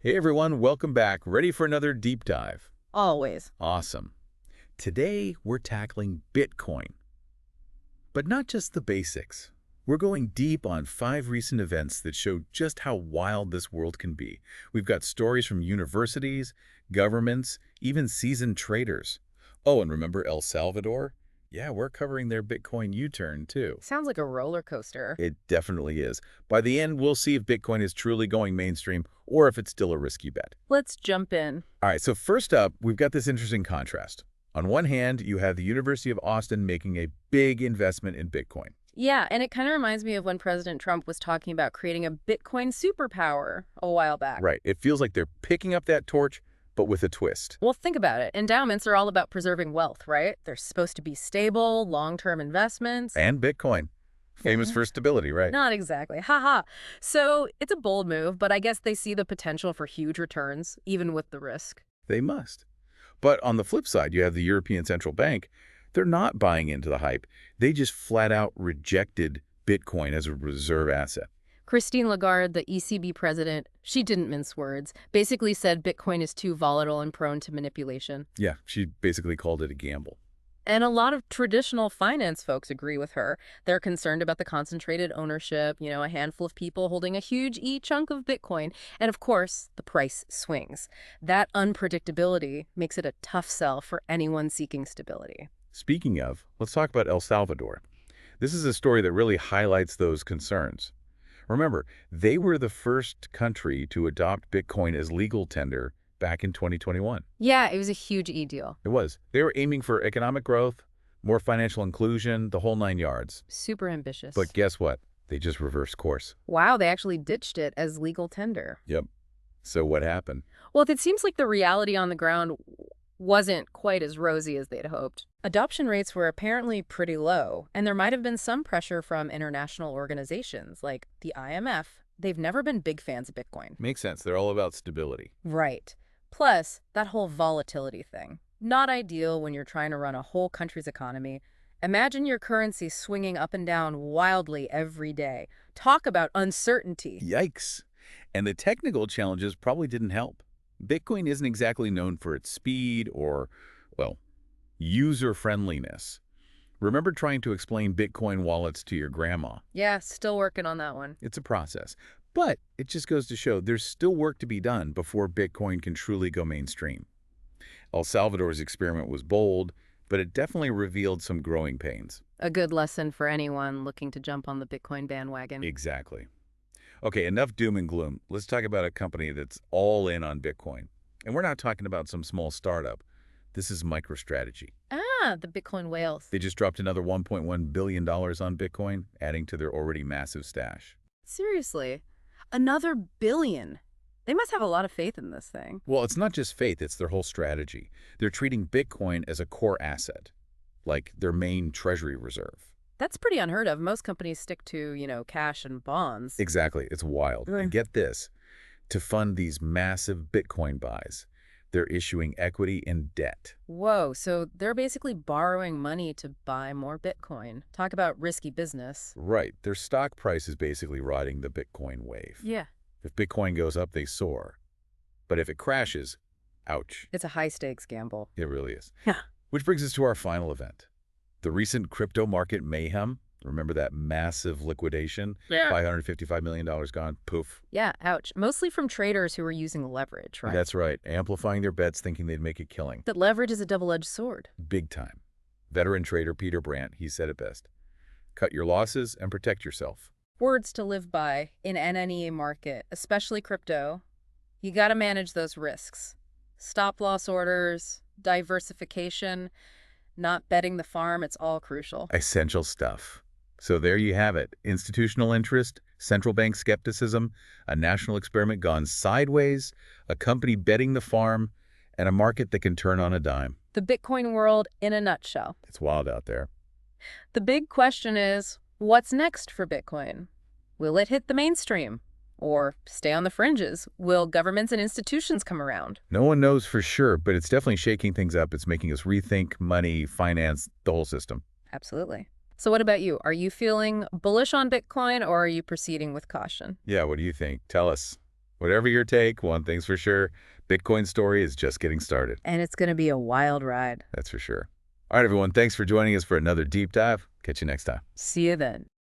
Hey everyone, welcome back. Ready for another deep dive? Always. Awesome. Today we're tackling Bitcoin, but not just the basics. We're going deep on 5 recent events that show just how wild this world can be. We've got stories from universities, governments, even seasoned traders. Oh, and remember El Salvador? Yeah, we're covering their Bitcoin U-turn too. Sounds like a roller coaster. It definitely is. By the end, we'll see if Bitcoin is truly going mainstream or if it's still a risky bet. Let's jump in. All right, so first up, we've got this interesting contrast. On one hand, you have the University of Austin making a big investment in Bitcoin. Yeah, and it kind of reminds me of when President Trump was talking about creating a Bitcoin superpower a while back. Right. It feels like they're picking up that torch, but with a twist. Well, think about it. Endowments are all about preserving wealth, right? They're supposed to be stable, long-term investments. And Bitcoin. Famous for stability, right? Not exactly. Haha. So it's a bold move, but I guess they see the potential for huge returns, even with the risk. They must. But on the flip side, you have the European Central Bank. They're not buying into the hype. They just flat out rejected Bitcoin as a reserve asset. Christine Lagarde, the ECB president, she didn't mince words, basically said Bitcoin is too volatile and prone to manipulation. Yeah, she basically called it a gamble. And a lot of traditional finance folks agree with her. They're concerned about the concentrated ownership, a handful of people holding a huge chunk of Bitcoin. And of course, the price swings. That unpredictability makes it a tough sell for anyone seeking stability. Speaking of, let's talk about El Salvador. This is a story that really highlights those concerns. Remember, they were the first country to adopt Bitcoin as legal tender back in 2021. Yeah, it was a huge deal. It was. They were aiming for economic growth, more financial inclusion, the whole 9 yards. Super ambitious. But guess what? They just reversed course. Wow, they actually ditched it as legal tender. Yep. So what happened? Well, it seems like the reality on the ground wasn't quite as rosy as they'd hoped. Adoption rates were apparently pretty low, and there might have been some pressure from international organizations like the IMF. They've never been big fans of Bitcoin. Makes sense. They're all about stability. Right. Plus, that whole volatility thing. Not ideal when you're trying to run a whole country's economy. Imagine your currency swinging up and down wildly every day. Talk about uncertainty. Yikes. And the technical challenges probably didn't help. Bitcoin isn't exactly known for its speed or, well, user-friendliness. Remember trying to explain Bitcoin wallets to your grandma? Yeah, still working on that one. It's a process. But it just goes to show there's still work to be done before Bitcoin can truly go mainstream. El Salvador's experiment was bold, but it definitely revealed some growing pains. A good lesson for anyone looking to jump on the Bitcoin bandwagon. Exactly. Okay, enough doom and gloom. Let's talk about a company that's all in on Bitcoin. And we're not talking about some small startup. This is MicroStrategy. Ah, the Bitcoin whales. They just dropped another $1.1 billion on Bitcoin, adding to their already massive stash. Seriously? Another billion? They must have a lot of faith in this thing. Well, it's not just faith, it's their whole strategy. They're treating Bitcoin as a core asset, like their main treasury reserve. That's pretty unheard of. Most companies stick to, cash and bonds. Exactly. It's wild. And get this, to fund these massive Bitcoin buys, they're issuing equity and debt. Whoa, so they're basically borrowing money to buy more Bitcoin. Talk about risky business. Right. Their stock price is basically riding the Bitcoin wave. Yeah. If Bitcoin goes up, they soar. But if it crashes, ouch. It's a high-stakes gamble. It really is. Yeah. Which brings us to our final event. The recent crypto market mayhem. Remember that massive liquidation? Yeah. $555 million gone, poof. Yeah, ouch. Mostly from traders who were using leverage, right? That's right. Amplifying their bets thinking they'd make a killing. That leverage is a double-edged sword. Big time. Veteran trader Peter Brandt, he said it best. Cut your losses and protect yourself. Words to live by in any market, especially crypto. You got to manage those risks. Stop-loss orders, diversification, not betting the farm, it's all crucial. Essential stuff. So there you have it. Institutional interest, central bank skepticism, a national experiment gone sideways, a company betting the farm, and a market that can turn on a dime. The Bitcoin world in a nutshell. It's wild out there. The big question is, what's next for Bitcoin? Will it hit the mainstream? Or stay on the fringes? Will governments and institutions come around? No one knows for sure, but it's definitely shaking things up. It's making us rethink money, finance, the whole system. Absolutely. So what about you? Are you feeling bullish on Bitcoin or are you proceeding with caution? Yeah, what do you think? Tell us. Whatever your take, one thing's for sure, Bitcoin's story is just getting started. And it's going to be a wild ride. That's for sure. All right, everyone, thanks for joining us for another deep dive. Catch you next time. See you then.